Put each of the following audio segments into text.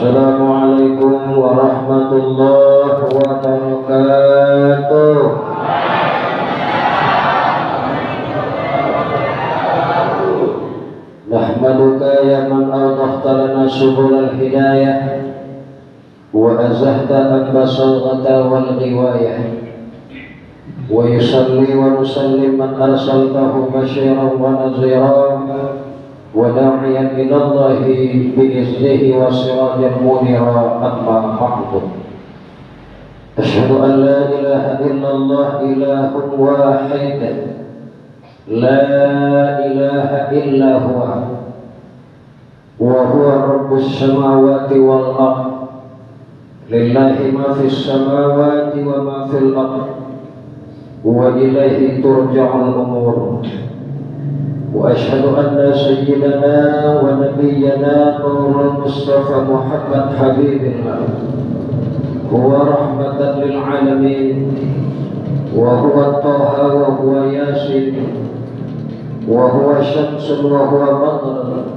Assalamualaikum warahmatullahi wabarakatuh. Nahmaduka ya man awdakhta lana subulal hidayah wa azahta anbasaghata wal ghiwayah wa yusalli wa nusallim man arsaltahu basyiran wa naziran wa da'iyan ilallahi bi'iznihi wa sirajan munira amma ba'du. Asyhadu an la ilaha illallah ilahun wahid la ilaha illa huwa wa huwa rabbus samawati wal ardh lillahi ma fis samawati wa ma fil ardh wa ilaihi turja'ul umur. وأشهد أن سيدنا ونبينا نور المصطفى محمد حبيب الله هو رحمة للعالمين وهو طه وهو ياسين وهو شمس وهو بدر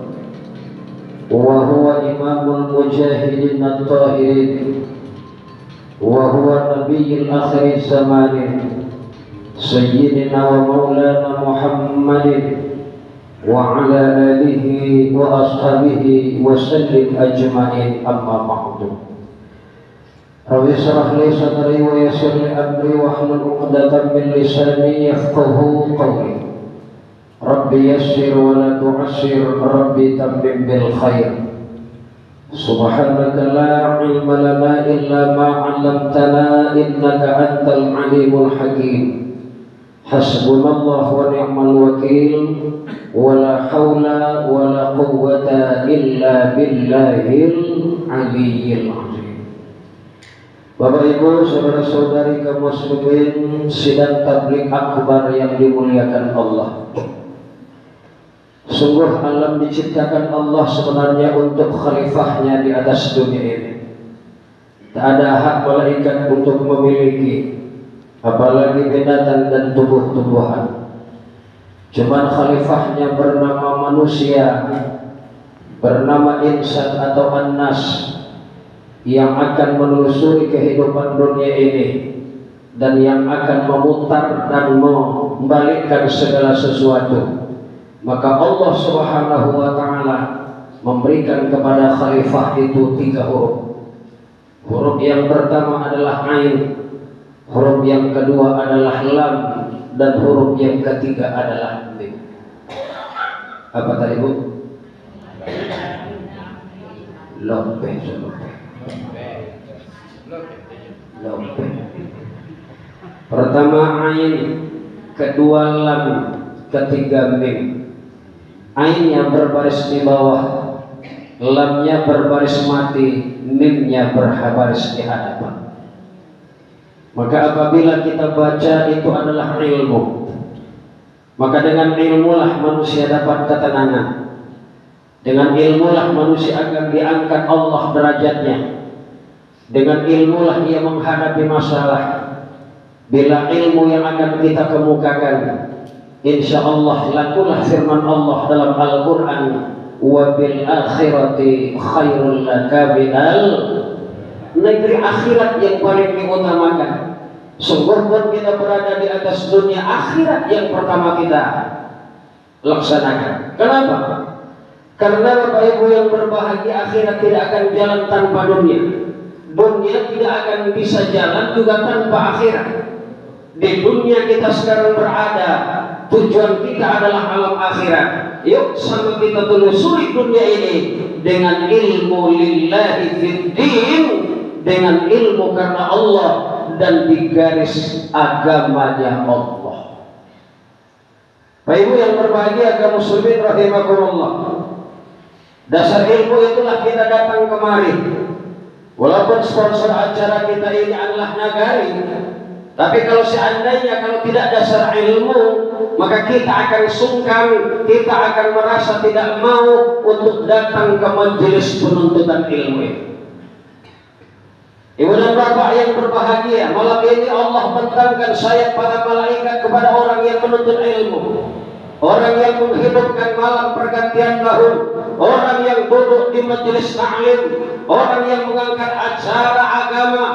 وهو إمام المجاهدين الطاهرين وهو نبي الآخر الزمان سيدنا ومولانا محمد وعلى آله وأصحابه وسلم أجمعين أما بعد. رب اشرح لي صدري ويسر لي أمري واحلل عقدة من لساني يفقهوا قولي. رب يسر ولا تعسر ربي تمم بالخير. سبحانك لا علم لنا إلا ما علمتنا إنك أنت العليم الحكيم. حسبنا الله ونعم الوكيل ولا حول ولا قوة إلا بالله العلي العظيم. Bapak Ibu saudara-saudari kaum muslimin sidang tabligh akbar yang dimuliakan Allah. Sungguh alam diciptakan Allah sebenarnya untuk khalifahnya di atas dunia ini. Tak ada hak malaikat untuk memiliki, apalagi binatang dan tumbuh-tumbuhan. Cuman khalifahnya bernama manusia, bernama insan atau annas, yang akan menelusuri kehidupan dunia ini dan yang akan memutar dan membalikkan segala sesuatu. Maka Allah Subhanahu wa ta'ala memberikan kepada khalifah itu 3 huruf. Huruf yang pertama adalah ain, huruf yang kedua adalah lam, dan huruf yang ketiga adalah mim. Apa tadi Bu? Lope. Pertama ain, kedua lam, ketiga mim. Ainnya berbaris di bawah, lamnya berbaris mati, mimnya berbaris di hadapan. Maka apabila kita baca itu adalah ilmu, maka dengan ilmulah manusia dapat ketenangan. Dengan ilmulah manusia akan diangkat Allah derajatnya. Dengan ilmulah ia menghadapi masalah. Bila ilmu yang akan kita kemukakan, insya Allah lakulah firman Allah dalam Al-Quran, wa bil akhirati khairul laka minal, negeri akhirat yang paling diutamakan. Sungguh pun kita berada di atas dunia, akhirat yang pertama kita laksanakan. Kenapa? Karena Bapak Ibu yang berbahagia, akhirat tidak akan jalan tanpa dunia. Dunia tidak akan bisa jalan juga tanpa akhirat. Di dunia kita sekarang berada, tujuan kita adalah alam akhirat. Yuk sama kita telusuri dunia ini dengan ilmu lillahi fiddin, dengan ilmu karena Allah dan di garis agamanya Allah. Bapak Ibu yang berbahagia kaum muslimin rahimakumullah, dasar ilmu itulah kita datang kemari. Walaupun sponsor acara kita ini adalah Nagari, tapi kalau seandainya kalau tidak dasar ilmu, maka kita akan sungkan, kita akan merasa tidak mau untuk datang ke majelis penuntutan ilmu ini. Ibu dan bapak yang berbahagia, malam ini Allah bentangkan sayap para malaikat kepada orang yang menuntut ilmu. orang yang menghidupkan malam pergantian tahun, orang yang duduk di majelis ta'lim, orang yang mengangkat acara agama,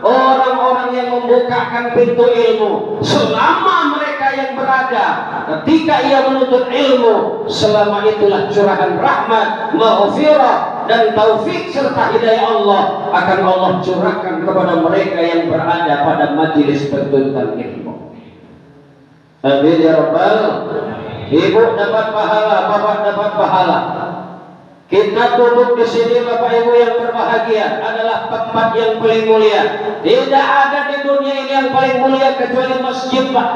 orang-orang yang membukakan pintu ilmu. Selama mereka yang berada ketika ia menuntut ilmu, selama itulah curahan rahmat, maghfirah dan taufik serta hidayah Allah akan Allah curahkan kepada mereka yang berada pada majelis tuntutan ilmu. Amin ya rabbal. Ibu dapat pahala, bapak dapat pahala. Kita duduk di sini, bapak ibu yang berbahagia, adalah tempat yang paling mulia. Tidak ada di dunia ini yang paling mulia kecuali masjid, Pak.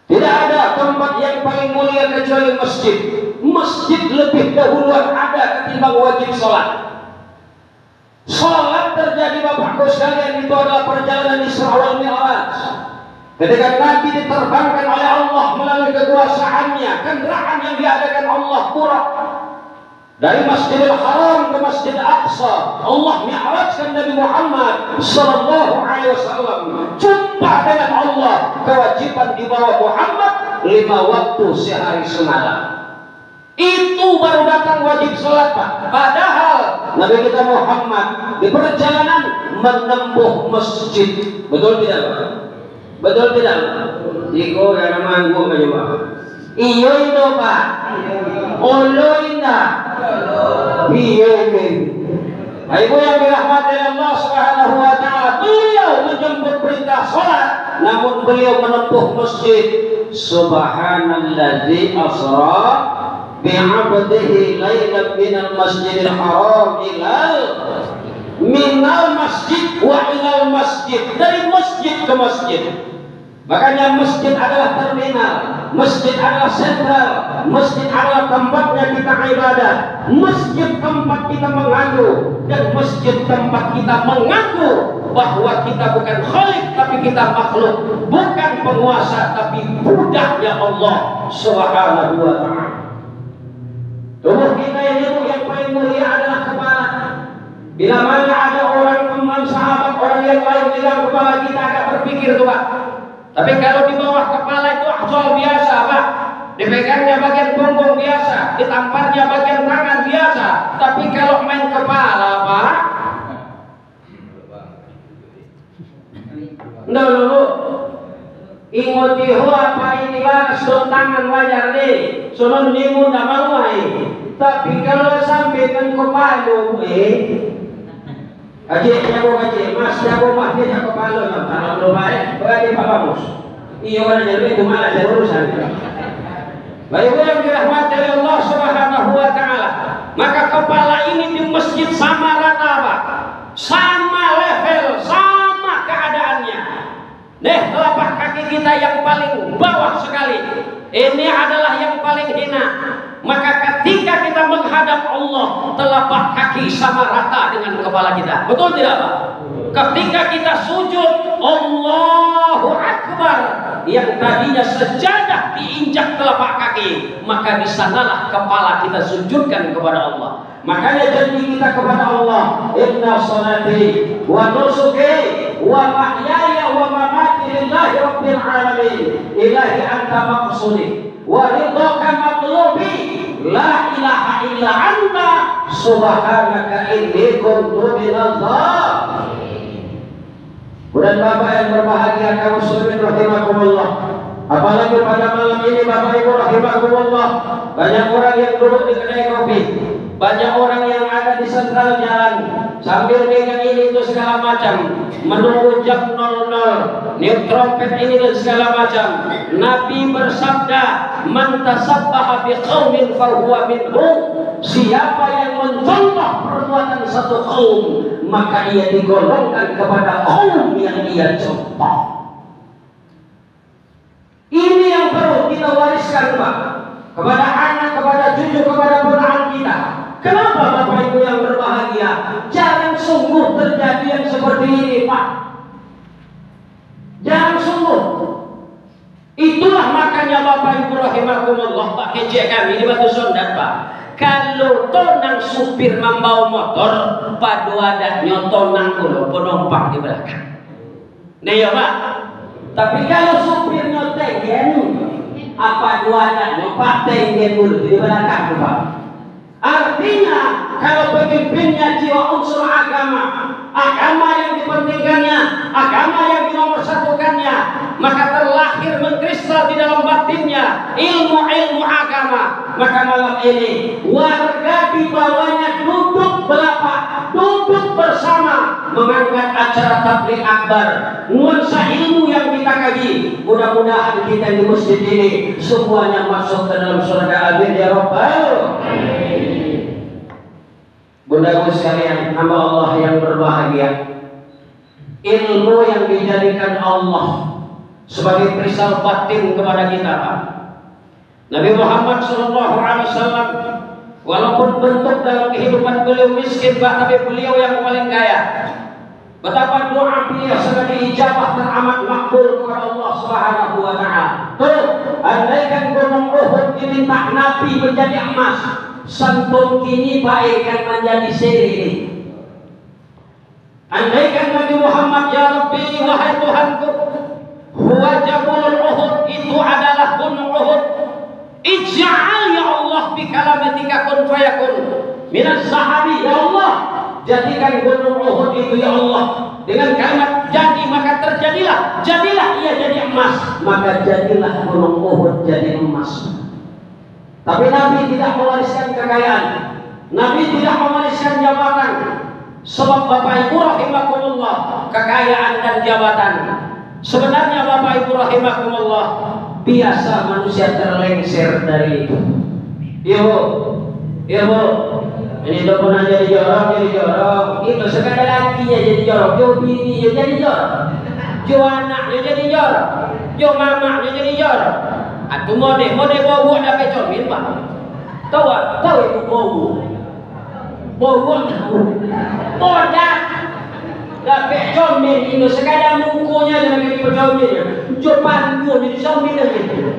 Tidak ada tempat yang paling mulia kecuali masjid. Masjid lebih dahuluan ada ketimbang wajib sholat. Sholat terjadi, bapakku sekalian, itu adalah perjalanan Isra wal Mi'raj. Ketika Nabi diterbangkan oleh Allah melalui kekuasaannya, kendaraan yang diadakan Allah kurang dari Masjidil Haram ke Masjid Aqsa, Allah mi'rajkan Nabi Muhammad sallallahu alaihi wasallam. Jumpa dengan Allah, kewajiban di bawah Muhammad 5 waktu sehari semalam. Itu baru datang wajib sholat, Pak. Padahal Nabi kita Muhammad di perjalanan menempuh masjid. Betul tidak, Pak? Betul tidak? Jiko yang manggung aja, Pak. Iyo itu, Pak. Olo indah. Iyo ini. Ibu yang dirahmati Allah Subhanahu wa taala, beliau menjemput perintah salat, namun beliau menempuh masjid. Subhanalladzi asra bi'abdihi lailan minal masjidil haram minal masjid wa ilal masjid, dari masjid ke masjid. Makanya masjid adalah terminal, masjid adalah sentral, masjid adalah tempatnya kita ibadah, masjid tempat kita mengaku, dan masjid tempat kita mengaku bahwa kita bukan khalik tapi kita makhluk, bukan penguasa tapi budaknya Allah Subhanahu wa ta'ala. Tubuh kita ini yang paling mulia adalah kepala. Bila mana ada orang teman sahabat, orang yang lain bilang kepala kita, agak berpikir tuh, Pak. Tapi kalau di bawah kepala itu ahwal biasa, Pak. Dipegangnya bagian punggung biasa, ditamparnya bagian tangan biasa. Tapi kalau main kepala, Pak, dulu ingoti apa ini, Pak, sun tangan wajar nih, sunun nimun damawai. Tapi kalau sampai ke kepala, Aji, jago aji, mas jago mah dia jago palo, kalau belum baik, berarti Pak Bamus. Iya orang jadi itu malah jadi urusan. Baik yang dirahmati oleh Allah Subhanahu wa taala. Maka kepala ini di masjid sama rata, Pak. Sama level, sama keadaannya. Telapak kaki kita yang paling bawah sekali. Ini adalah yang paling hina. Maka ketika kita menghadap Allah, telapak kaki sama rata dengan kepala kita. Betul tidak, Pak? Ketika kita sujud, Allahu Akbar, yang tadinya sejadah diinjak telapak kaki, maka di sanalah kepala kita sujudkan kepada Allah. Makanya janji kita kepada Allah, inna salati wa nusuki wa mahyaya wa mamati lillahi rabbil alamin, ilahi anta maqsudi wa ridhaka matlubi, la ilaha illa anta subhanaka inni kuntu minadh dhalimin. Kemudian Bapak yang berbahagia, kaum muslimin rahimakumullah, apalagi pada malam ini Bapak Ibu rahimakumullah, banyak orang yang duduk di kedai kopi, banyak orang yang ada di sentral jalan sambil pegang ini itu segala macam, menunggu jam 00, niup trompet ini dan segala macam. Nabi bersabda, man tasabbaha biqaumin fahuwa minhum, siapa yang mencontoh perbuatan satu kaum, maka ia digolongkan kepada kaum yang ia contoh. Ini yang perlu kita wariskan, Pak, kepada anak, kepada cucu, kepada ponakan kita. Kenapa Bapak Ibu yang berbahagia? Jangan sungguh terjadi yang seperti ini, Pak. Jangan sungguh. Itulah makanya Bapak Ibu rahimakumullah, Pak KJ kami di Batu Sondan, Pak. Kalau tonang supir membawa motor, padu ada nyotonang ulo penumpang di belakang. Nah ya, Pak. Tapi kalau supir nyoteng, apa duanya partai yang dulu di belakang Pak. Artinya kalau pemimpinnya jiwa unsur agama yang dipentingkannya, agama yang dinomorsatukannya, maka terlahir mengkristal di dalam batinnya ilmu agama. Maka malam ini warga di bawahnya duduk bersama mengangkat acara tabligh akbar, nuansa ilmu yang kita kaji. Mudah-mudahan kita di masjid ini semuanya masuk ke dalam surga. Amin ya rabbal alamin. Bunda-bunda sekalian, hamba Allah yang berbahagia, ilmu yang dijadikan Allah sebagai perisal batin kepada kita, Pak. Nabi Muhammad SAW, walaupun bentuk dalam kehidupan beliau miskin, tapi beliau yang paling kaya. Betapa doa beliau sangat diijabah dan amat makbul kepada Allah Subhanahu wa Ta'ala. Tuh, andaikan gunung Uhud diminta Nabi menjadi emas, santum kini bagaikan menjadi seri. Andaikan Nabi Muhammad, ya Rabbi, wahai Tuhanku, huwa Jabal Uhud, itu adalah gunung Uhud. Ij'al ya Allah bi kalamatika kun fayakun minas sahabi. Ya Allah, jadikan gunung Uhud itu ya Allah dengan kalimat jadi, maka terjadilah. Jadilah ia jadi emas, maka jadilah gunung Uhud jadi emas. Tapi Nabi tidak mewariskan kekayaan, Nabi tidak mewariskan jabatan. Sebab Bapak Ibu rahimakumullah, kekayaan dan jabatan sebenarnya Bapak Ibu rahimakumullah biasa manusia terlengser dari itu. Ibu, ini dokumen jadi jorok. Itu sekadar lakinya jadi jorok, jo bini jadi jorok, jo anaknya jadi jorok, jo mamanya jadi jorok. Aku mode bobo dah kecomin Pak. Tahu itu bobo bodak dapat comin itu sekadar mukunya dengan kecominnya, coban gua jadi comin gitu.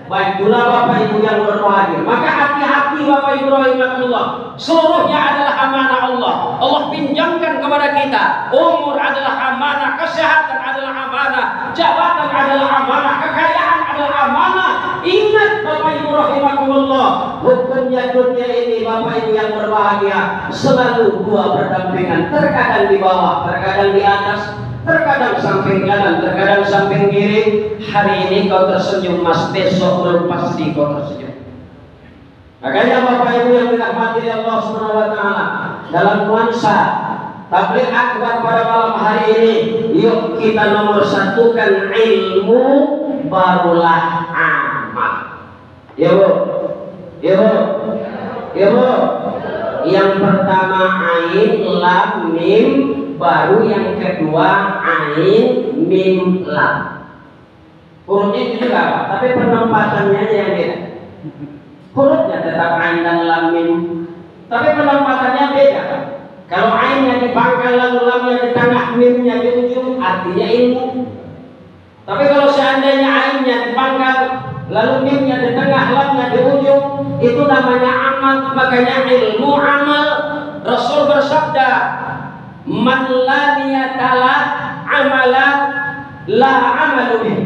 Baik pula Bapak Ibu yang berbahagia, maka hati-hati Bapak Ibu rahimahullah, seluruhnya adalah amanah Allah. Allah pinjamkan kepada kita. Umur adalah amanah, kesehatan adalah amanah, jabatan adalah amanah, kekayaan adalah amanah. Ingat Bapak Ibu rahimahullah, hukumnya dunia ini Bapak Ibu yang berbahagia selalu dua berdampingan, terkadang di bawah, terkadang di atas, terkadang samping kanan, terkadang samping kiri. Hari ini kau tersenyum Mas, besok belum pasti kau tersenyum. Makanya Bapak Ibu yang dirahmati Allah Subhanahu wa Ta'ala, dalam nuansa tabligh akbar pada malam hari ini, yuk kita nomor satukan ilmu, barulah amal. Ya Bu. Yang pertama ain, lam, mim, baru yang kedua ain, mim, lam. Hurufnya itu juga Pak, tapi penempatannya aja yang beda. Hurufnya tetap ain dan lam, mim, tapi penempatannya beda. Kalau ainnya di pangkal, lalu lamnya di tengah, mimnya di ujung, artinya ilmu. Tapi kalau seandainya ainnya di pangkal, lalu mimnya di tengah, lamnya di ujung, itu namanya amal. Makanya ilmu amal. Rasul bersabda, man la niyatala amalan la amalu bih.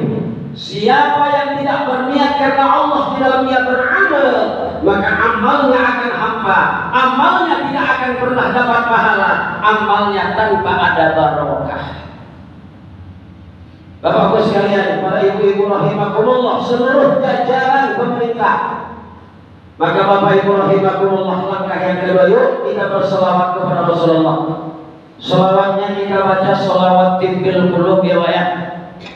Siapa yang tidak berniat karena Allah di dalam dia beramal, maka amalnya akan hampa, amalnya tidak akan pernah dapat pahala, amalnya tanpa ada barokah. Bapak-bapak sekalian, para ibu-ibu rahimakumullah, seluruh jajaran pemerintah, maka Bapak Ibu rahimakumullah, langkah yang kedua, yuk kita berselawat kepada Rasulullah. Selawatnya kita baca selawat timbil qulub ya Pak ya.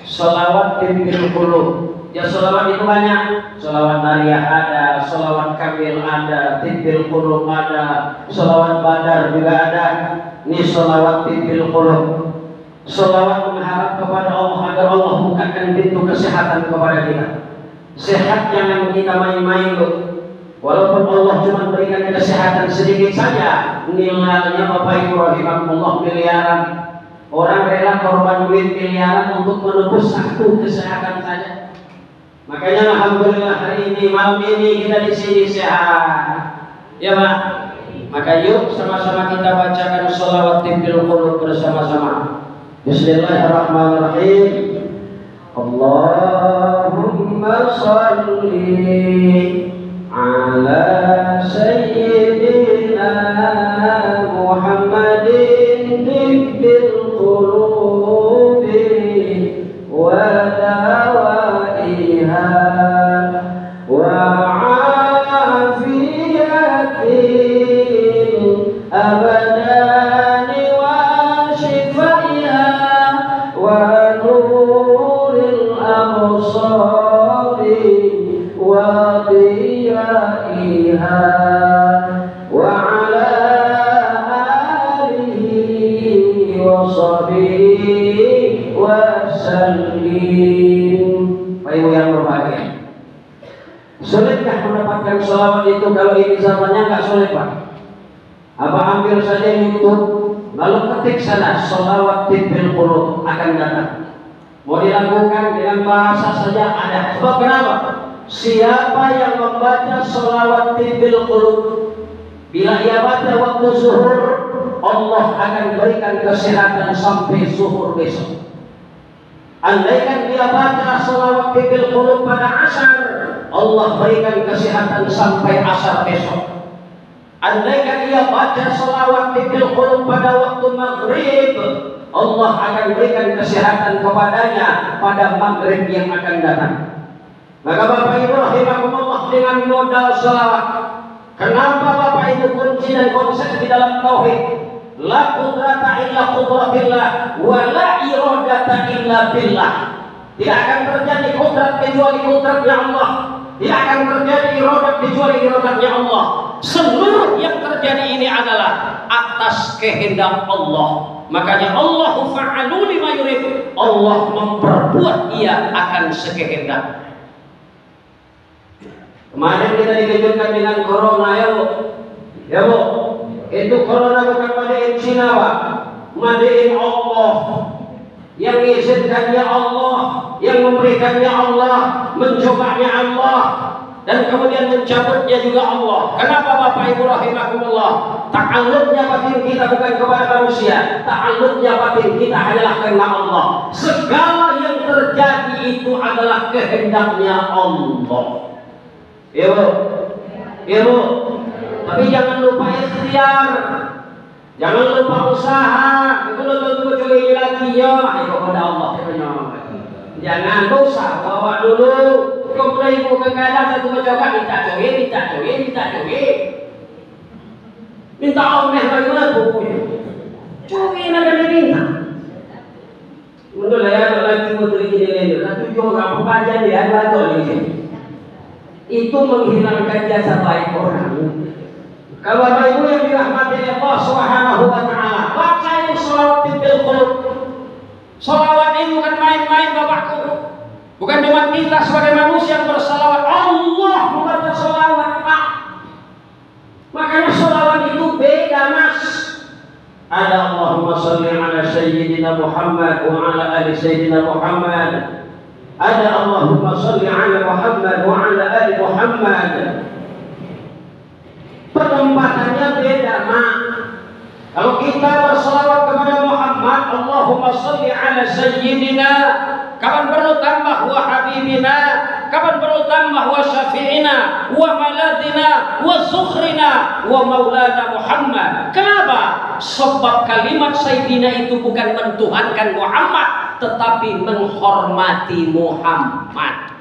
Selawat timbil qulub. Ya selawat itu banyak. Selawat nariyah ada, selawat kamil ada, timbil qulub ada, selawat badar juga ada. Ini selawat timbil qulub. Selawat mengharap kepada Allah agar Allah bukakan pintu kesehatan kepada kita. Sehat jangan kita main-main loh. Walaupun Allah cuma berikan kesehatan sedikit saja, nilainya Bapak Ibu rahimahullah miliaran. Orang rela korban duit miliaran untuk menebus satu kesehatan saja. Makanya alhamdulillah hari ini, malam ini kita di sini sehat. Ya Pak. Maka yuk sama-sama kita bacakan sholawat timbil qulub bersama-sama. Bismillahirrahmanirrahim. Allahumma salli ala sayyidina Muhammadin tibbil qulubi wa dawaiha wa afiyatin abadani wa shifaiha wa nuril absari wa diyaiha wa ala alihi wa sahbihi wa sallim. Bapak Ibu yang berbahagia, sulitkah mendapatkan sholawat itu? Kalau ini zamannya nggak sulit Pak. Apa ambil saja YouTube, lalu ketik sana sholawat tibbil qulub, akan datang. Mau dilakukan dengan bahasa saja ada. Sebab kenapa? Siapa yang membaca sholawat tibbil qulub, bila ia baca waktu zuhur, Allah akan berikan kesehatan sampai zuhur besok. Andaikan dia baca sholawat tibbil qulub pada asar, Allah berikan kesehatan sampai asar besok. Andaikan dia baca sholawat tibbil qulub pada waktu maghrib, Allah akan berikan kesehatan kepadanya pada maghrib yang akan datang. Maka Bapak Ibu rahimakumullah, dengan modal sholawat, kenapa Bapak Ibu kunci dan konsep di dalam tauhid? La qudrata illa qudratillah wa la iradata illa billah. Tidak akan terjadi kudrat kecuali kudratnya Allah. Tidak akan terjadi iradat kecuali iradatnya Allah. Seluruh yang terjadi ini adalah atas kehendak Allah. Makanya Allahu fa'alu lima yurid. Allah memperbuat ia akan sekehendak. Kemarin kita dikejutkan dengan corona ya Bu. Ya Bu, itu corona bukan made in Cina Pak, made in Allah. Yang mengizinkannya Allah, yang memberikannya Allah, mencobanya Allah, dan kemudian mencabutnya juga Allah. Kenapa Bapak Ibu rahimakumullah? Ta'alluqnya batin kita bukan kepada manusia, ta'alluqnya batin kita adalah kehendak Allah. Segala yang terjadi itu adalah kehendaknya Allah. Ibu, Ibu, tapi jangan lupa ikhtiar, jangan lupa usaha. Itu tentu juga lagi ya, kepada Allah. Jangan dosa, bawa dulu. Kemudian ibu kadang satu mencoba minta joget, minta omeh bagaimana bukunya. Joget ada diminta. Menurut saya lagi mau terjadi lagi, tapi juga apa aja dia ada tuh. Itu menghilangkan jasa baik orang. Kalau Bapak Ibu yang dirahmati Allah Subhanahu wa taala, baca yang sholawat tibbil qulub. Sholawat ini bukan main-main Bapakku. Bukan cuma kita sebagai manusia yang bersalawat. Allah membaca sholawat Pak. Makanya sholawat itu beda Mas. Ada Allahumma sholli ala sayyidina Muhammad wa ala ali sayyidina Muhammad. Ada Allahumma sholli ala Muhammad wa ala ali Muhammad. Penempatannya beda Mak. Kalau kita bersalawat kepada Muhammad, Allahumma sholli ala sayyidina, kapan perlu tambah wa habibina, kapan perlu tambah wa syafi'ina, wa maladina, wa sukhrina, wa maulana Muhammad. Kenapa? Sebab kalimat sayyidina itu bukan mentuhankan Muhammad, tetapi menghormati Muhammad.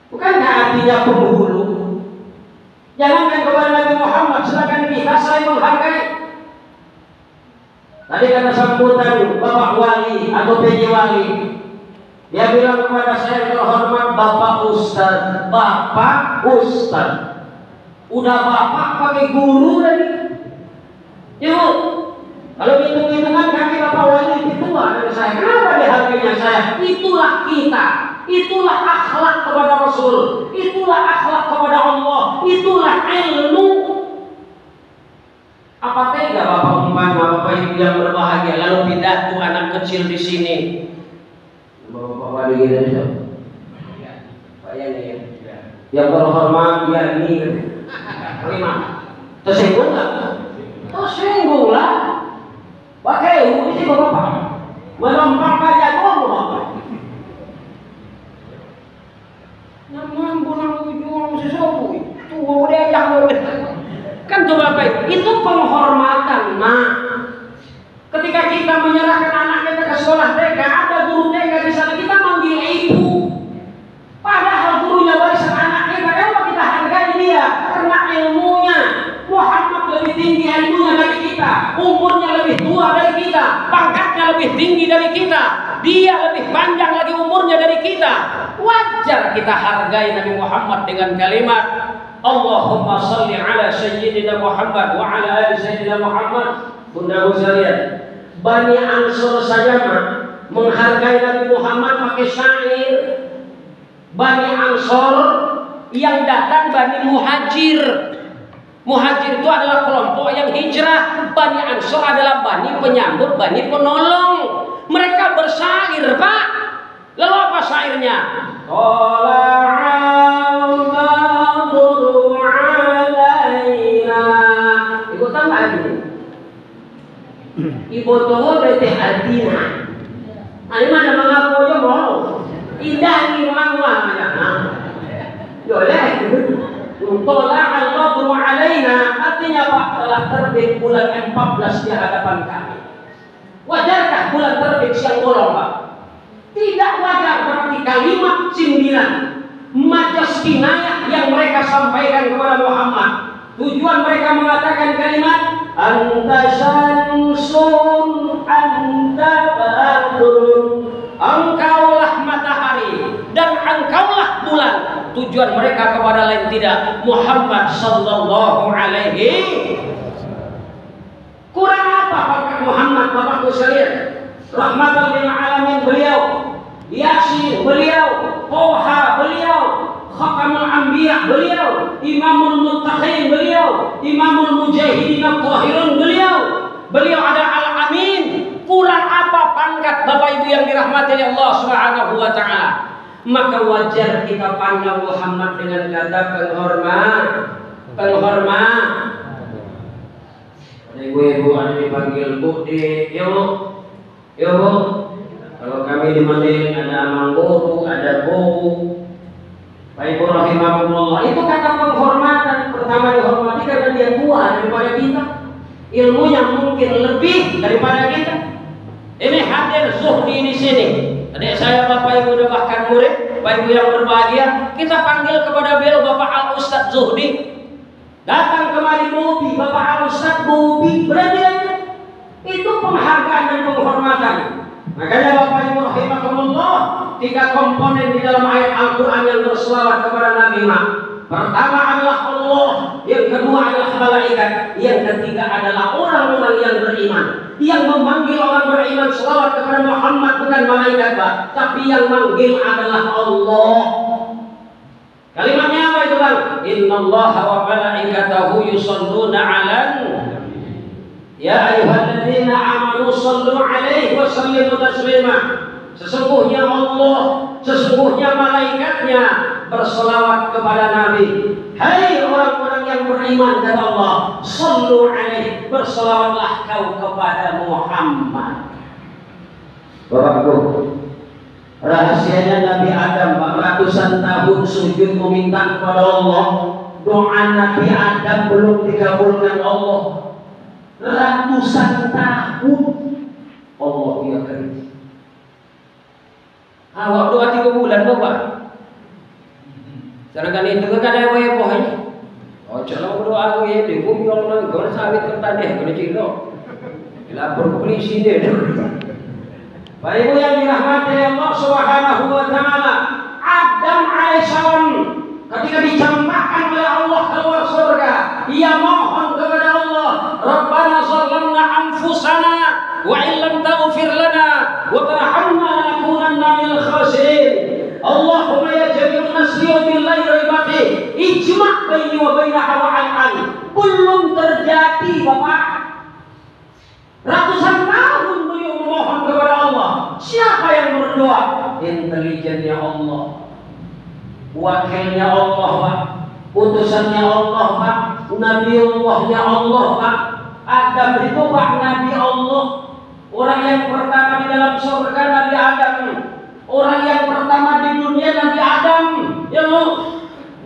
Bukankah artinya penghulu? Jangankan kepada Nabi Muhammad, sedangkan kita saling menghargai. Tadi kata sambutan Bapak Wali atau PJ Wali, dia bilang kepada saya terhormat Bapak Ustaz, Bapak Ustaz. Udah Bapak pakai guru lagi. Yuk, kalau hitung-hitungan kaki Bapak Wali lebih tua dari saya. Kenapa dihargainya saya? Itulah kita. Itulah akhlak kepada Rasul, itulah akhlak kepada Allah, itulah ilmu. Apa tega Bapak umpama Bapak Ibu yang berbahagia lalu pidato anak kecil di sini. Bapak wali gitu ya. Pak Yani ya. Yang terhormat Yani. Terima. Tersinggung enggak? Tersinggung lah. Pakai ini Bapak. Melompat aja dong Bapak. Ngambun ujung sesuatu itu udah yang kan tuh Bapak, itu penghormatan. Nah, ketika kita menyerahkan anak kita ke sekolah TK, ada guru TK di sana, kita manggil ibu. Padahal gurunya barisan anak kita, kenapa kita hargai dia? Karena ilmunya. Muhammad lebih tinggi ilmunya dari kita, umurnya lebih tua dari kita, pangkatnya lebih tinggi dari kita, dia lebih panjang lagi umurnya dari kita. Wajar kita hargai Nabi Muhammad dengan kalimat Allahumma salli ala Sayyidina Muhammad wa ala ali Sayyidina Muhammad. Bunda sekalian, Bani Ansor saja menghargai Nabi Muhammad pakai syair. Bani Ansor yang datang Bani Muhajir. Muhajir itu adalah kelompok yang hijrah. Bani Ansor adalah bani penyambut, bani penolong. Mereka bersyair, Pak. Lalu apa syairnya? Ikutan lagi. Ibu tuh bete adina. Ini mana mengaku aja mau. Indah ini mengaku aja. Boleh. Tolak al-badru alaina, artinya Pak, telah terbit bulan 14 di hadapan kami. Wajarkah bulan terbit siang bolong, Pak? Tidak wajar, berarti kalimat 9 majas kinayah yang mereka sampaikan kepada Muhammad. Tujuan mereka mengatakan kalimat anta syamsun anta badrun, engkaulah matahari dan engkaulah bulan. Tujuan mereka kepada lain tidak Muhammad sallallahu alaihi. Kurang apa pangkat Muhammad Bapakku sekalian? Rahmatan lil alamin beliau, Yasin beliau, Toha beliau, Khatamul Anbiya beliau, Imamul Muttaqin beliau, Imamul Mujahidin At-Tahirun beliau. Beliau ada Al-Amin. Kurang apa pangkat Bapak Ibu yang dirahmati oleh Allah Subhanahu wa taala? Maka wajar kita panggil Muhammad dengan kata penghormat. Penghormat. Ibu-ibu ada dipanggil Bu di, ya Bu, ya Bu. Kalau kami dimanggil ada amang guru, ada Bu. Bapak Ibu rahimahumullah, itu kata penghormatan. Pertama dihormati karena dia tua daripada kita, ilmunya mungkin lebih daripada kita. Ini hadir Zuhdi di sini. Adik saya, Bapak Ibu dan bahkan murid, Bapak Ibu yang berbahagia, kita panggil kepada beliau Bapak Al-Ustadz Zuhdi. Datang kemari Bobi, Bapak Al-Ustadz Bobi, berarti itu penghargaan dan penghormatan. Makanya Bapak Ibu rahimahumullah, 3 komponen di dalam ayat Al-Quran yang berselawat kepada Nabi Muhammad. Pertama adalah Allah, yang kedua adalah malaikat, yang ketiga adalah orang-orang yang beriman. Yang memanggil orang beriman selawat kepada Muhammad bukan malaikat, Pak, tapi yang manggil adalah Allah. Kalimatnya apa itu, Bang? Innallaha wa malaikatahu yusholluna 'alan ya ayyuhalladzina amanu shallu 'alaihi wa sallimu taslima. Sesungguhnya Allah, sesungguhnya malaikatnya berselawat kepada Nabi. Hai orang-orang yang beriman, kata Allah, shallu alaihi, berselawatlah kau kepada Muhammad. Bapak-Ibu, rahasianya Nabi Adam ratusan tahun sujud meminta kepada Allah. Doa Nabi Adam belum dikabulkan Allah. Ratusan tahun Allah ya karim. Awak doa 3 bulan Bapak. Sedangkan itu kan ada yang bohong. Oh, jangan berdoa ya, di bumi Allah gol sawit kertane gol cilo. Lapor ke polisi deh. Bapak Ibu yang dirahmati Allah Subhanahu wa taala, Adam alaihissalam ketika dicampakkan oleh Allah keluar surga, ia mohon kepada Allah, Rabbana zalamna anfusana wa illam taghfir lana wa tarhamna lanakunanna minal khasirin. Allahumma ya jami'un nasliya billahi raibati ijma' baini wa baina hawa'an. Belum terjadi Bapak. Ratusan tahun beliau memohon kepada Allah. Siapa yang berdoa? Intelijennya Allah, wakilnya Allah Pak, utusannya Allah Pak, Nabiullahnya Allah Pak. Adam itu Pak Nabi Allah. Orang yang pertama di dalam surga Nabi Adam. Orang yang pertama di dunia Nabi Adam. Ya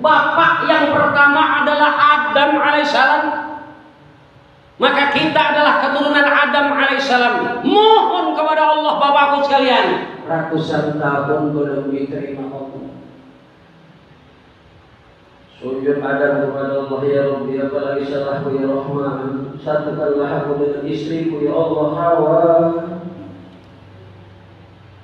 bapak yang pertama adalah Adam alaihissalam. Maka kita adalah keturunan Adam alaihissalam. Mohon kepada Allah bapakku sekalian, ratusan tahun belum diterima Allah. Sujud Adam kepada Allah, ya Rabbi, apalagi salahku ya Rahman. Satukanlah aku dengan istriku ya Allah Hawa.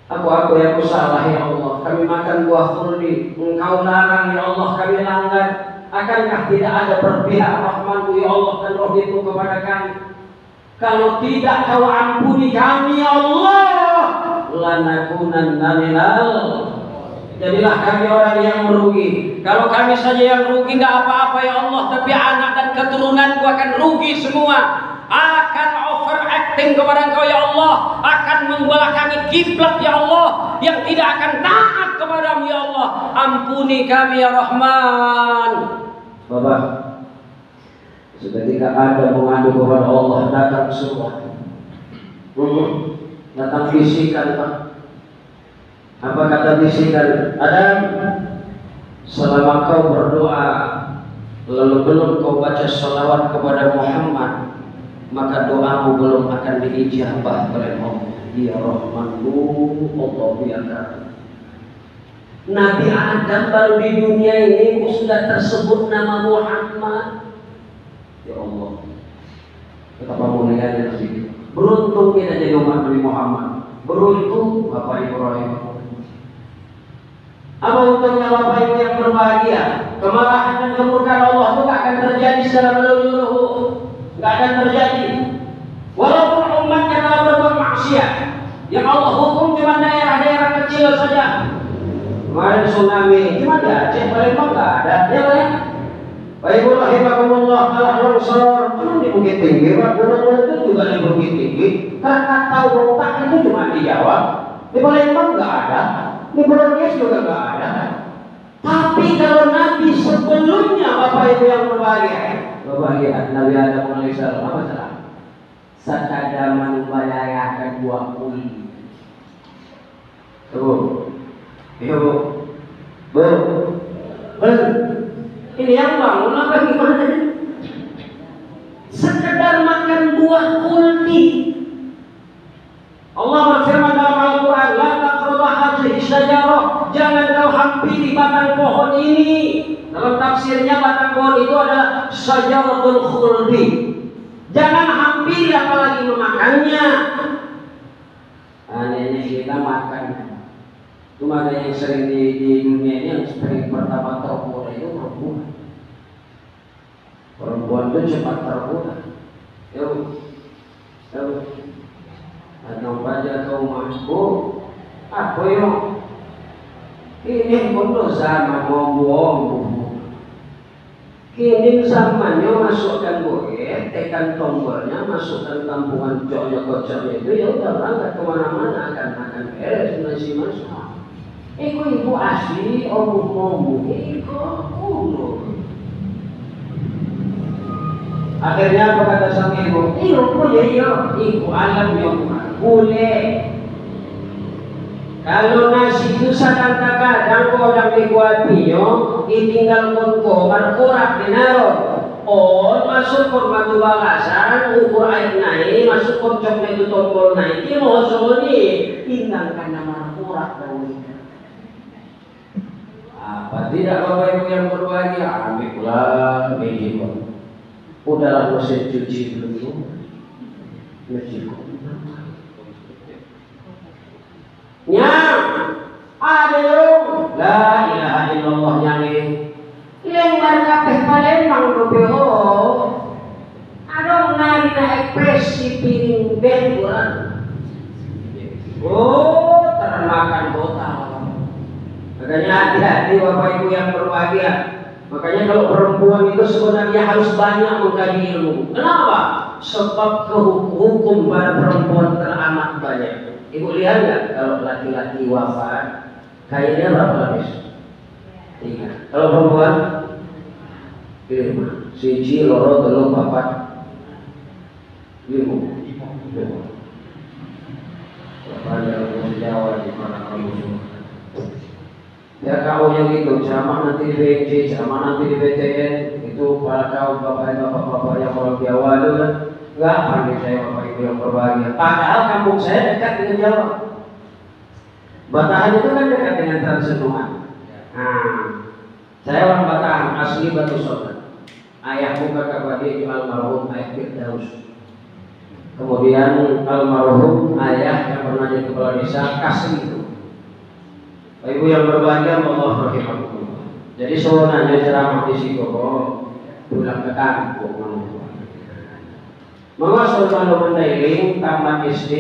Aku yang salah ya Allah. Kami makan buah khuldi, Engkau larang ya Allah, kami langgar. Akankah tidak ada berpihak Rahmanku ya Allah dan rohimu kepada kami? Kalau tidak kau ampuni kami ya Allah, lanakunanna minal. Jadilah kami orang yang merugi. Kalau kami saja yang rugi tidak apa-apa ya Allah, tapi anak dan keturunanku akan rugi semua. Akan overacting kepada Engkau ya Allah, akan membelakangi kiblat ya Allah, yang tidak akan taat kepadamu ya Allah. Ampuni kami ya Rahman. Bapak, seketika ada mengadu kepada Allah, datang semua. Datang bisikan, Pak. Apa kata bisikan? Adam, selama kau berdoa lalu belum kau baca salawat kepada Muhammad, maka doamu belum akan diijabah oleh Allah. Ya Rahmanku, Allah biarkan. Nabi Adam baru di dunia ini sudah tersebut nama Muhammad. Ya Allah, betapa mulianya Nabi. Beruntung kita jadi umat Nabi Muhammad. Beruntung Bapak Ibrahim. Apa untungnya Bapak Ibu yang berbahagia? Kemarahan dan kemurkaan Allah itu tidak akan terjadi secara melulu-lulu. Tidak akan terjadi. Walaupun umatnya telah berbuat maksiat, yang Allah hukum cuma daerah-daerah kecil saja. Kemarin tsunami cuma di Aceh, Palembang nggak ada. Ya Pak ya. Pak Ibu rahimakumullah, telah longsor cuma di Bukit Tinggi. Pak Gunung itu juga di Bukit Tinggi. Krakatau Rotak itu cuma di Jawa. Di Palembang nggak ada. Di Borneo juga nggak ada. Tapi kalau Nabi sebelumnya, Bapak Ibu yang berbahagia, Nabi Adam alaihissalam apa salah? Sakadaman balayakan buah kuli. Tuh, Bu. Ini yang bangun apa gimana? Sekedar makan buah kuldi. Allah berfirman dalam Al-Quran, la taqrabu hadhihi syajarah, jangan kau hampiri batang pohon ini. Dalam tafsirnya batang pohon itu adalah syajaratul khuldi. Jangan hampiri apalagi memakannya. Nenek kita makan. Cuma ada yang sering di dunia ini yang sering pertama tergoda itu perempuan. Perempuan itu cepat tergoda. Yuk. Atau baca kau mampu apa yang ini pun sama ngomong. Kini zamannya masukkan boet, tekan tombolnya, masukkan tampungan kocoknya itu ya udah berangkat kemana-mana akan beres nasi masuk. Ibu asli omong-omong, iku. Akhirnya apa kata sang ibu? Ibu alam yang boleh. Kalau nasi itu kadang-kadang kodang dikuatinya, ditinggal konko, berkurak dinaruh. Oh, masuk kon batu balasan, ukur air naik, masuk kon coklat itu tombol naik. Ini mau soli, tinggalkan nama kurak dan apa tidak Bapak Ibu yang berbahagia? Ambil pula begitu. Udahlah mesin cuci dulu. Mesin. Nyam, ada yung la ilaha illallah nyanyi. Yang markapeh Palembang dobeho. Adong nari na ekspresi piring benguran. Oh, termakan botak. Makanya hati-hati Bapak Ibu yang berbahagia. Makanya kalau perempuan itu sebenarnya harus banyak mengkaji ilmu. Kenapa? Sebab hukum pada perempuan teramat banyak. Ibu lihat nggak kalau laki-laki wafat, kayaknya berapa lapis? 3. Kalau perempuan 5. Siji, loro, telu, papat, 5. Bapak yang Jawa di mana kamu semua? Ya kau ceramahnya gitu, ceramah nanti di BNJ, ceramah nanti di BTN, itu para kaum bapak-bapak yang orang Jawa itu kan, nggak pandai saya bapak ibu yang berbahagia. Padahal kampung saya dekat dengan Jawa. Batahan itu kan dekat dengan Transnuan. Nah, saya orang Batahan, asli Batu Sotan. Ayahku kakak beradik itu almarhum ayah Firdaus. Kemudian almarhum ayah yang pernah jadi kepala desa Kasri itu. Ibu yang berbahagia, Allah rahimahullah. Jadi sebenarnya ceramah di situ pulang ke kampung. Mengasal kalau Mandailing tamat SD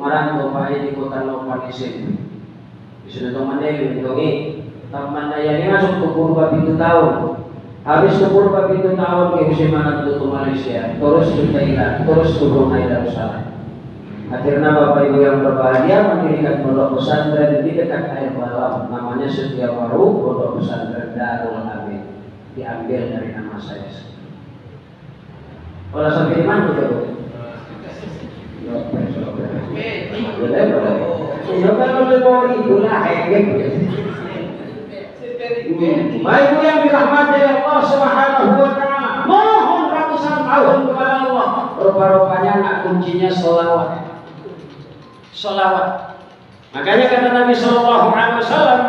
merantau pai di kota Lopan SMP. Di sana tuh Mandailing dongi. Tamat Mandailing masuk ke Purba 7 tahun. Habis ke Purba 7 tahun ke SMA ke Malaysia, terus ke Thailand, terus ke Brunei Darussalam. Akhirnya Bapak Ibu yang berbahagia mendirikan pondok pesantren di dekat air Balam, namanya Setiawaru, pondok pesantren Darul Amin, diambil dari nama saya. Kalau sampai di mana tuh? Ya kalau lebih itulah hengek. Baik Ibu yang dirahmati Allah Subhanahu wa taala, mohon ratusan tahun kepada Allah. Rupa-rupanya nak kuncinya sholawat. Sholawat. Makanya kata Nabi Sallallahu Alaihi Wasallam,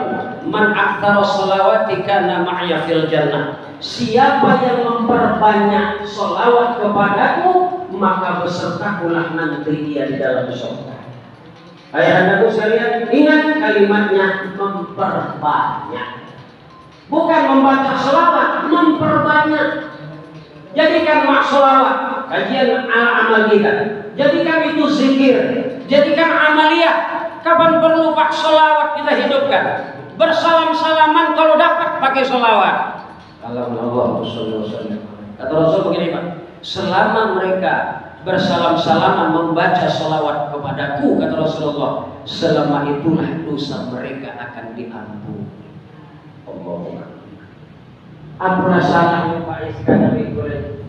man aktsara sholawati kana ma'ya fil jannah. Siapa yang memperbanyak sholawat kepadaku, maka besertakulah nanti dia di dalam surga. Ayah-ayahku sekalian, ingat kalimatnya memperbanyak. Bukan membaca sholawat, memperbanyak. Jadikan mak sholawat kajian amal kita. Jadikan itu zikir. Jadikan amaliyah. Kapan perlu pak sholawat kita hidupkan. Bersalam-salaman kalau dapat pakai sholawat. Allah kata Rasul begini Pak, selama mereka bersalam-salaman membaca sholawat kepadaku, kata Rasulullah, selama itulah dosa mereka akan diampuni. Ampun salahnya Pak Iskandar Ibrahim.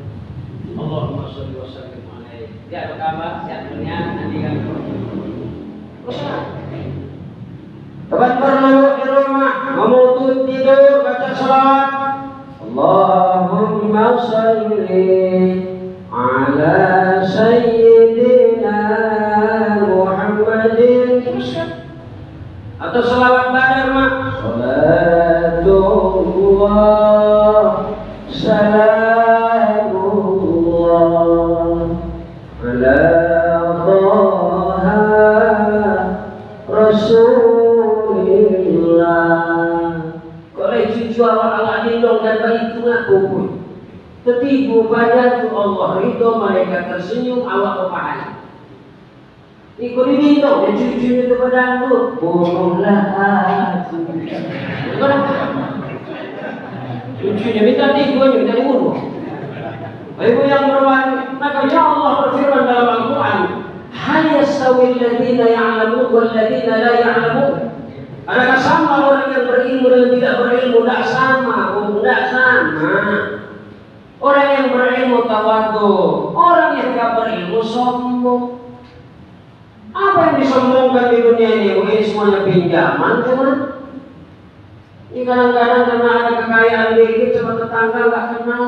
Allahumma sholli wa sallim alaihi. Ya apa kabar? Sehat dunia nanti kan. Kapan perlu di rumah mau tidur baca sholawat. Allahumma sholli ala sayyidina Muhammadin. Atau sholawat badar mak. Salatullah salamullah ala Taha Rasulillah. Kalau cucu awak Allah lindung dan baik itu ngaku pun ketipu pada tu Allah ridho, mereka tersenyum, awak berpahala. Ikut diminta, ya cucunya kepada aku, bohonglah aku. Cucunya minta tiga, minta dibunuh. Ibu yang berwajib, maka ya Allah berfirman dalam Al-Quran, hal yastawi alladhina ya'lamun wal ladhina la ya'lamun. Adakah sama orang yang berilmu dan tidak berilmu? Tidak sama, tidak sama. Orang yang berilmu tawadhu, orang yang tidak berilmu sombong. Apa yang disombongkan di dunia ini? Ini semuanya pinjaman cuman. Ini kadang-kadang karena ada kekayaan dikit sama tetangga nggak kenal.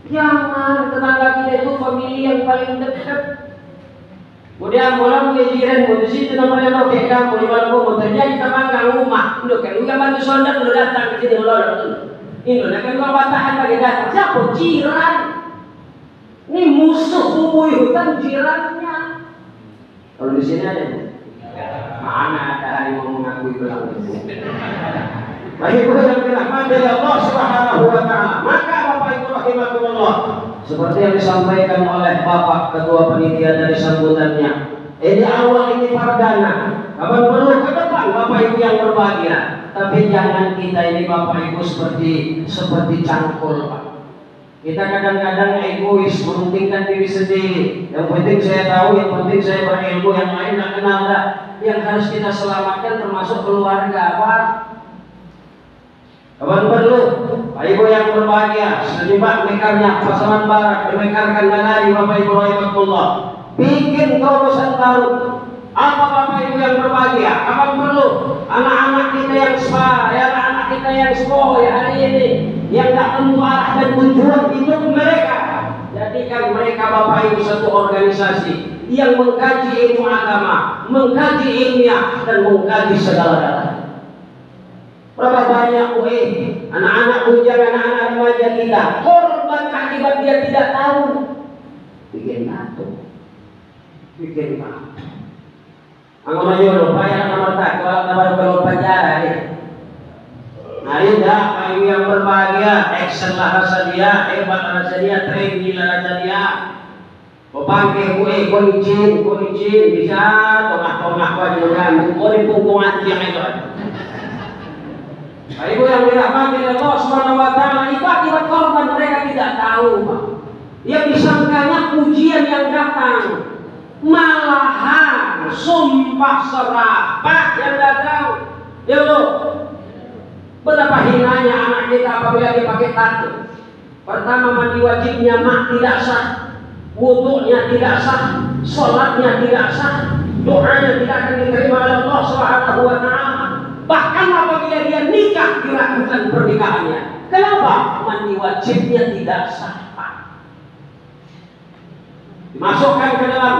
Jangan, tetangga kita itu famili yang paling dekat. Kemudian pulang ke jiran, di situ namanya lokek kamu di malam mau terjadi tetangga rumah. Udah kan, udah bantu saudara udah datang ke sini melolong. Ini udah kan kalau batahan bagi datang. Siapa jiran? Ini musuh bubuyutan jirannya. Kalau di sini ada, mana ada yang mau mengakui belang itu? Baik Ibu yang dirahmati Allah Subhanahu wa taala. Maka Bapak Ibu rahimakumullah, seperti yang disampaikan oleh Bapak Ketua Panitia dari sambutannya, ini awal ini perdana. Kapan perlu ke depan Bapak Ibu yang berbahagia. Tapi jangan kita ini Bapak Ibu seperti cangkul Pak. Kita kadang-kadang egois, mementingkan diri sendiri. Yang penting saya tahu, yang penting saya berilmu, yang lain tidak kenal dah. Yang harus kita selamatkan termasuk keluarga Pak. Kapan perlu Pak Ibu yang berbahagia, seniman mekarnya pasangan barat, mekarkan nagari Bapak Ibu rahimahullah. Bikin terobosan baru. Apa Bapak Ibu yang berbahagia? Apa perlu anak-anak kita yang anak-anak kita yang sekolah ya hari ini yang tak tentu arah dan tujuan hidup mereka, jadikan mereka Bapak Ibu satu organisasi yang mengkaji ilmu agama, mengkaji ilmiah dan mengkaji segala-galanya. Berapa banyak anak-anak bujang, anak-anak remaja kita korban akibat dia tidak tahu, bikin tato, bikin apa? Anggona yolo, payah nomor tak, kalau penjara ni. Mari dah, Pak Ibu yang berbahagia, excel lah rasa dia, hebat rasa dia, trendy lah rasa dia. Pepangke kue, kau izin, bisa tengah-tengah kau juga, kau ni punggung anjing itu. Pak Ibu yang dirahmati Allah Subhanahu Wa Taala, itu akibat korban mereka tidak tahu, Pak. Yang disangkanya pujian yang datang. Malahan sumpah serapah yang datang. Ya Allah, betapa hinanya anak kita apabila dia pakai tato. Pertama, mandi wajibnya mak tidak sah, wudunya tidak sah, sholatnya tidak sah, doanya tidak akan diterima oleh Allah Subhanahu Wa Taala. Bahkan apabila dia nikah diragukan pernikahannya. Kenapa? Mandi wajibnya tidak sah. Dimasukkan ke dalam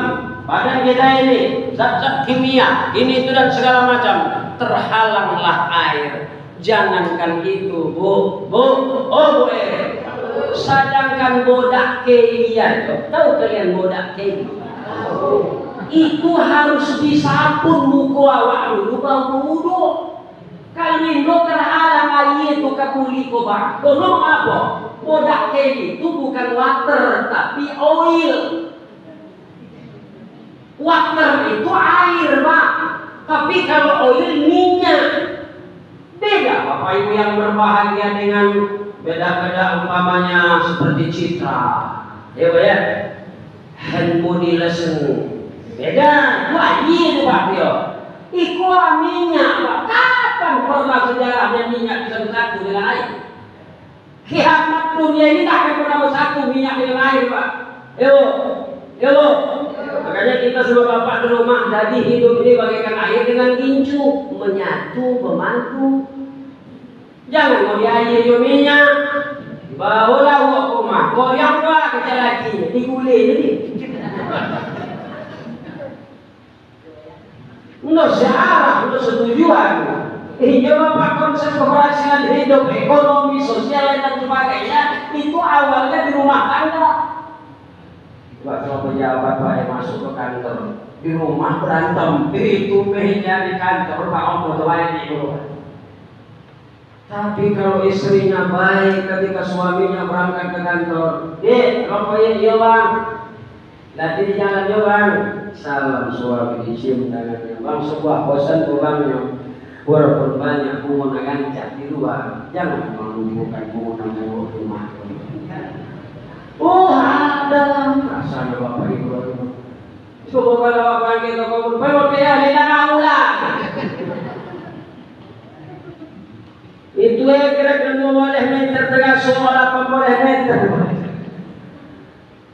badan kita ini zat-zat kimia ini itu dan segala macam, terhalanglah air. Jangankan itu bu, sedangkan bodak kelian, tahu kalian bodak kelian? Itu harus disabun muka awak dulu baru wudu. Kalau indo terhalang air itu kepuli ko bang, tolong apa? Bodak kelian itu bukan water tapi oil. Water itu air, Pak. Tapi kalau oil minyak. Beda Bapak Ibu yang berbahagia dengan beda-beda umpamanya seperti Citra. Ya Pak ya. Hand body lesson. Beda. Wah iya Pak Tio. Iku minyak Pak. Kapan pernah sejarahnya minyak bisa bersatu dengan air? Kiamat dunia ini tak akan pernah bersatu minyak dengan air Pak. Yo. Makanya kita semua bapak di rumah jadi hidup ini bagaikan air dengan gincu, menyatu, memadu. Jangan mau di air yo minyak, bawalah uang rumah, goyang lah kecil lagi, digulai jadi. Untuk searah, untuk setujuan. Iya bapak konsep keberhasilan hidup, ekonomi, sosial dan sebagainya itu awalnya di rumah tangga. Kalau pejabat yang masuk ke kantor di rumah berantem itu meja di kantor Pak Om baik di rumah. Tapi kalau istrinya baik ketika suaminya berangkat ke kantor, rokoknya iya bang, latih di jalan ya bang, salam suami dicium tangannya bang, sebuah bosan tulangnya walaupun banyak bunga gancap di luar, jangan menunjukkan bunga rumah. Oh ada rasanya Bapak Ibu. Coba kalau Bapak kita ngomong, "Bapak dia tidak kaulah." Itu kira-kira 2 meter tengah semua 80 meter.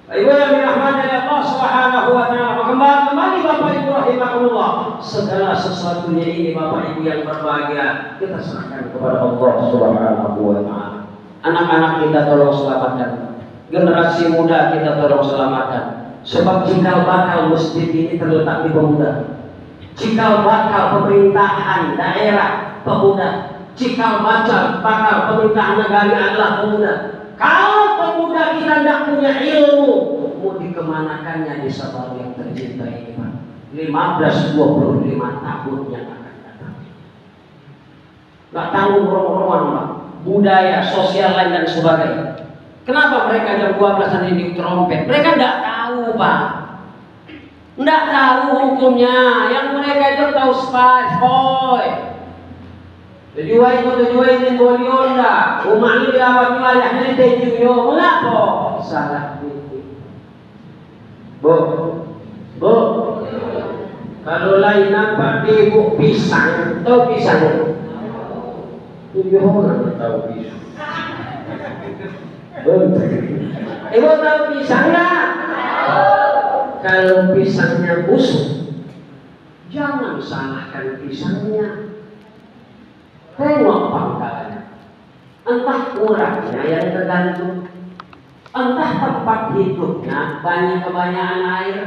Ibu yang dirahmati oleh Allah Subhanahu Wa Taala, kembali Bapak Ibu rahimahullah. Segala sesuatunya ini Bapak Ibu yang berbahagia kita serahkan kepada Allah Subhanahu Wa Taala. Anak-anak kita tolong selamatkan. Generasi muda kita tolong selamatkan. Sebab cikal bakal masjid ini terletak di pemuda. Cikal bakal pemerintahan daerah pemuda. Cikal bakal pemerintahan negara adalah pemuda. Kalau pemuda kita tidak punya ilmu, mau dikemanakannya desa baru yang tercinta ini Pak? 15-25 tahun yang akan datang. Gak tanggung roman Pak. Budaya, sosial lain dan sebagainya. Kenapa mereka jam 12 ini trompet? Mereka tidak tahu Pak. Tidak tahu hukumnya. Yang mereka itu tahu boy. Tujuan ini bolionda. Rumah ini dirawat wilayahnya di Tejuyo. Mengapa? Salah itu. Bu. Kalau lain nampak ibu pisang. Tahu pisang? 7 orang tahu pisang. Ibu tahu pisang nggak? Kalau pisangnya busuk, Jangan salahkan pisangnya. Tengok pangkalannya. Entah kurangnya yang tergantung, entah tempat hidupnya kebanyakan air.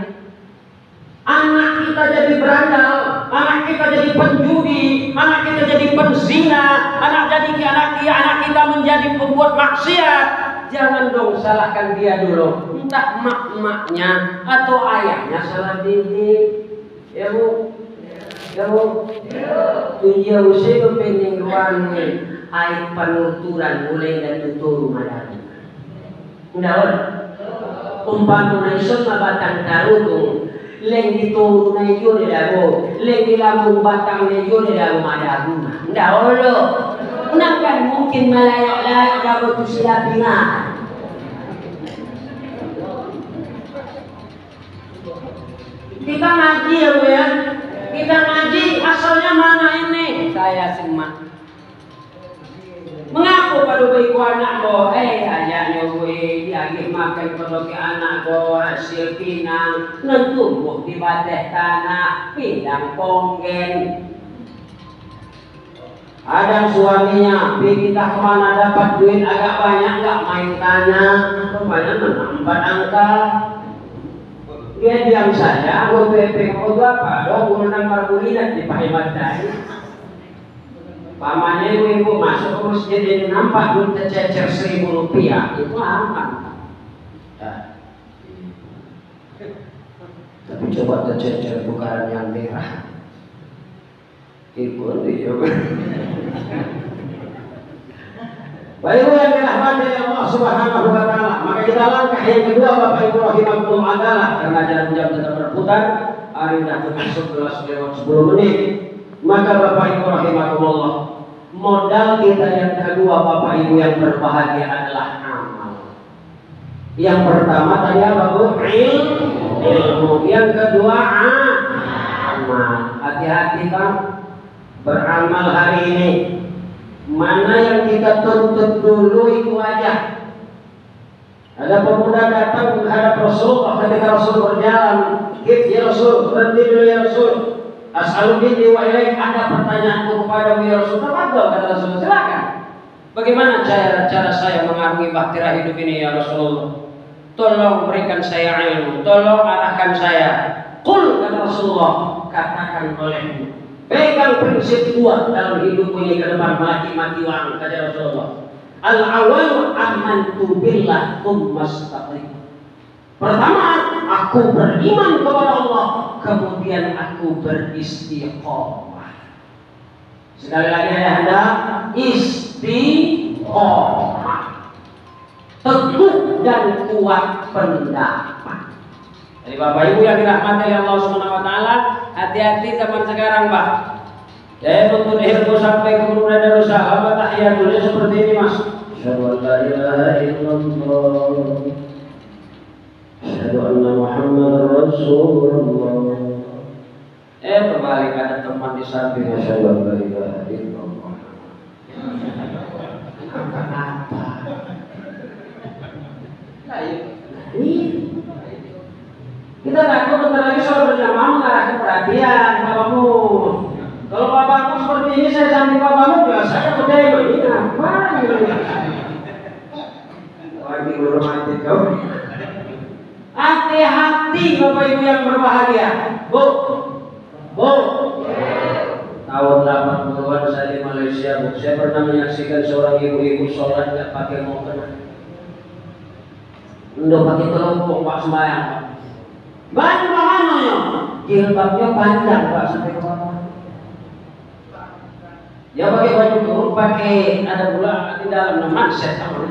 Anak kita jadi berandal, anak kita jadi penjudi, anak kita jadi penzina, anak kita menjadi pembuat maksiat. Jangan dong salahkan dia dulu. Entah mak-maknya atau ayahnya salah didik. Ya bu, ya bu, tujuh usia kepening ruang air penuturan mulai dari tutur rumah. Ndaon, umpama naison mabatang tarutung, leng dituru na iyo ni dago, leng dilambung batang na iyo ni dago madago. Ndaon lo, kan mungkin malayo-layo dago tu sila pingan. Kita ngaji ya, kita ngaji asalnya mana ini? Saya semak. Mengaku pada baik anak ko, ayahnya gue diagih makan pada ke anak ko hasil pinang, nentumbuk di bateh tanah, pinang ponggen. Ada suaminya, kita kemana dapat duit agak banyak, nggak main tanya, rupanya menambah angka. Dia diam saja, gue PP kau apa? Dong, gue nambah bulinan di pahemat tadi. Pamannya ibu masuk ke masjid ini nampak duit tercecer 1.000 rupiah, itu aman. Ya. Tapi coba tercecer bukan yang merah. Ikut dia. Baik yang dirahmati Allah Subhanahu wa taala. Maka kita langkah yang kedua Bapak Ibu rahimakumullah adalah karena jam tetap berputar, hari sudah masuk 11:10 menit. Maka Bapak Ibu rahimakumullah, modal kita yang kedua Bapak Ibu yang berbahagia adalah amal. Yang pertama tadi apa Bu? Ilmu. Yang kedua amal. Hati-hati Bang, beramal hari ini. Mana yang kita tuntut dulu itu aja. Ada pemuda datang menghadap Rasulullah ketika Rasul berjalan. Ya Rasul, berhenti dulu ya Rasul. As'aluddin wa ilaik, ada pertanyaanku kepada ya Rasul. Tafadhol kata Rasul, silakan. Bagaimana cara saya mengarungi bahtera hidup ini ya Rasulullah? Tolong berikan saya ilmu, tolong arahkan saya. Qul kata Rasulullah, katakan olehmu. Pegang prinsip kuat dalam hidupmu ini ke depan mati wang kata Rasulullah. Al-awwal amantu billah tsumma istaqim. Pertama, aku beriman kepada Allah, kemudian aku beristiqomah. Sekali lagi Anda istiqomah. Teguh dan kuat pendapat. Jadi Bapak Ibu yang dirahmati oleh Allah Subhanahu wa taala, hati-hati zaman sekarang, Pak. Saya tuntut ilmu sampai ke kemudian ada usaha tahiyatulnya seperti ini, Mas. Asyhadu an la ilaha illallah. Asyhadu anna Muhammadar Rasulullah. Terbalik ada teman di samping, asyhadu an la ilaha illallah. Apa? Kita takut bentar lagi sholat berjamaah mengarahkan perhatian bapamu. Kalau bapakmu seperti ini, saya sambil bapakmu juga saya berdaya ini apa? Lagi berhormati kau. Hati-hati Bapak Ibu yang berbahagia. Bu. Tahun 80-an saya di Malaysia, Bu. Saya pernah menyaksikan seorang ibu-ibu sholat nggak pakai mukena. Udah pakai teropong Pak sembahyang, Pak. Bagaimana ya? Jilbabnya panjang Pak sampai ke bawah. Ya pakai baju turun, pakai ada pula di dalam manset apa?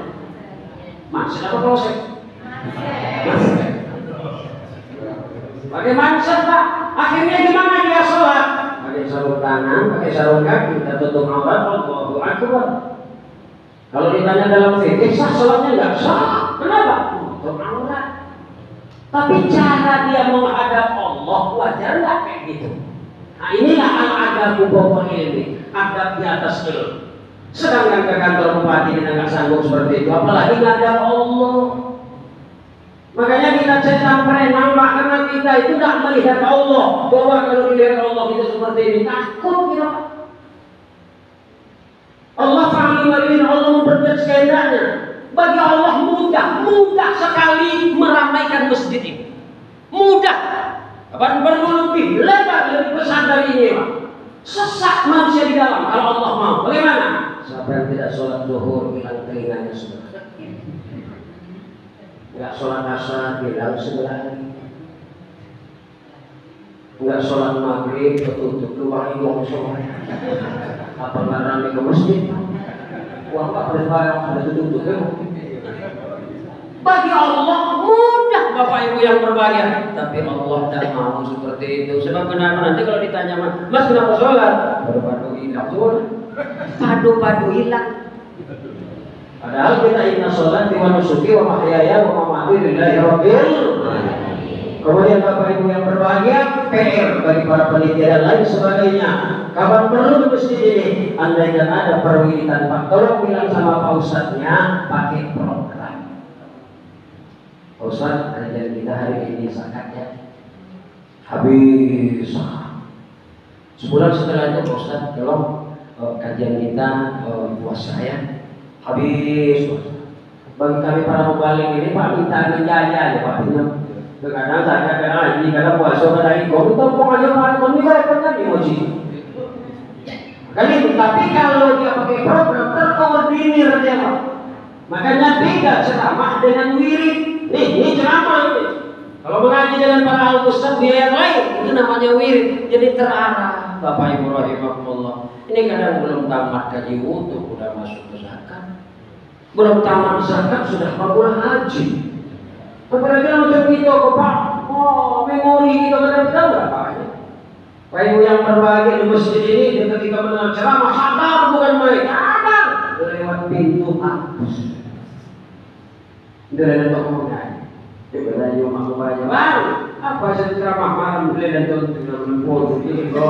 Manset apa klosek? Pakai manset Pak. Akhirnya gimana dia sholat? Pakai sarung tangan, pakai sarung kaki, kita tutup aurat, Allahu Akbar. Kalau ditanya dalam fikih sah sholatnya nggak sah. Kenapa? Tutup aurat. Tapi cara dia menghadap Allah wajar nggak kayak gitu? Nah inilah al-adabu pokok ilmi, adab di atas ilmu. Sedangkan ke kantor bupati kita nggak sanggup seperti itu, apalagi ngadap Allah. Makanya kita cek sampai nampak karena kita itu tidak melihat Allah. Bahwa kalau dilihat Allah kita seperti ini takut kita. Allah fa'alim Allah memperbuat sekehendaknya. Bagi Allah mudah sekali meramaikan masjid ini. Mudah. Apaan perlu lebih lebar, lebih besar dari ini, Pak. Sesak manusia di dalam kalau Allah mau. Bagaimana? Siapa yang tidak sholat zuhur hilang telinganya sudah. Enggak sholat asar hilang sebelah. Enggak sholat maghrib tertutup luar itu sholat. Apa nggak ramai ke masjid? Uang Pak berbayar ada tutup ya. Bagi Allah mudah Bapak Ibu yang berbayar, tapi Allah tidak mau seperti itu. Sebab kenapa nanti kalau ditanya Mas kenapa sholat? Padu hilang sholat. Padu hilang. Padahal kita inna sholat di manusuki wa mahyaya wa mamati lillahi rabbil. Kemudian Bapak Ibu yang berbahagia, PR bagi para panitia dan lain sebagainya. Kapan perlu di masjid ini? Andaikan ada perwiritan Pak, tolong bilang sama Pak Ustadznya pakai program. Pak Ustadz, kajian kita hari ini zakatnya habis. Sebulan setelah itu Pak Ustadz, tolong kajian kita puasa ya habis. Bagi kami para pembalik ini Pak minta jajan ya Pak. Kadang zakat haji, kadang puasa kadang ikut. Kita mau aja Pak, ini kan di masjid. Kan itu, tapi kalau dia pakai program terkoordinir dia Pak. Makanya beda ceramah dengan wirid. Ini ceramah ini. Kalau mengaji dengan para ustaz dia yang lain, itu namanya wirid. Jadi terarah. Bapak Ibu rahimahullah. Ini kadang belum tamat kaji wudu, sudah masuk ke zakat. Belum tamat zakat sudah mulai haji. Apalagi macam kita Pak. Oh, memori kita benar-benar berapa banyak. Pak Ibu yang berbahagia di masjid ini, ketika mendengar ceramah sadar bukan main, sadar lewat pintu hapus. Dari tokohnya, dari rumah kebanyakan baru. Apa saja ceramah malam boleh dan tentu dengan foto itu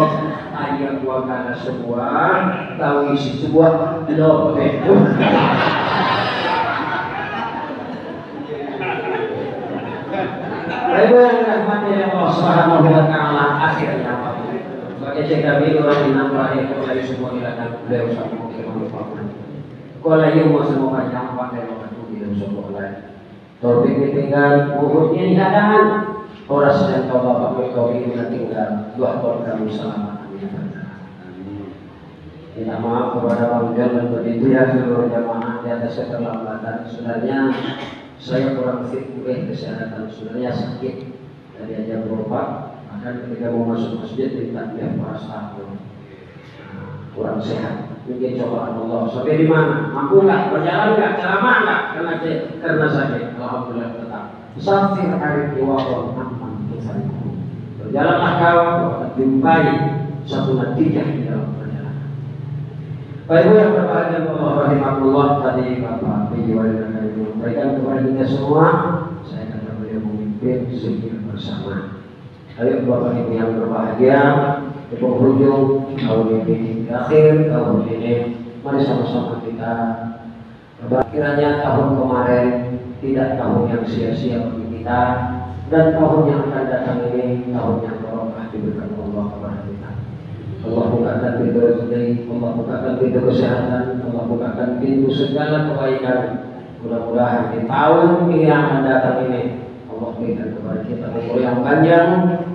ayat dua kata sebuah, tahu isi sebuah dompet. Ibu yang dirahmati Allah Subhanahu wa taala, akhirnya apa? Sebagai cekap ini orang dinamai dari sebuah ilahan beliau sama firman. Kalau yang mau semua banyak pakai waktu di sebuah lain. Topik ditinggal, buhutnya di hadapan. Orang sedang tahu Bapak kau ini tinggal dua orang selamat. Minta maaf kepada Bang Jon dan begitu ya seluruh jamaah di atas keterlambatan. Sebenarnya saya kurang fit kesehatan, sebenarnya sakit dari aja berobat. Bahkan ketika mau masuk masjid minta dia puasa kurang sehat. Mungkin cobaan Allah. Sampai di mana? Mampu nggak? Berjalan nggak? Ceramah nggak? Karena sakit. Alhamdulillah tetap. Safir arif diwakil aman kesalahan. Berjalanlah kau akan jumpai satu natijah di dalam perjalanan. Bapak Ibu yang berbahagia Allah rahimahullah, tadi Bapak Biji Wali dan Ibu memberikan kepada kita semua. Saya akan beliau memimpin zikir bersama. Ayo Bapak Ibu yang berbahagia, di penghujung tahun ini akhir tahun ini, mari sama-sama kita kiranya tahun kemarin tidak tahun yang sia-sia bagi kita, dan tahun yang akan datang ini tahun yang barokah diberikan Allah kepada kita. Allah bukakan pintu rezeki, Allah bukakan pintu kesehatan, Allah bukakan pintu segala kebaikan. Mudah-mudahan di tahun yang akan datang ini Allah berikan kepada kita umur yang panjang,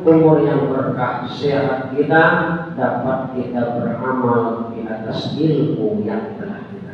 umur yang berkah, sehat kita, dapat kita beramal di atas ilmu yang telah kita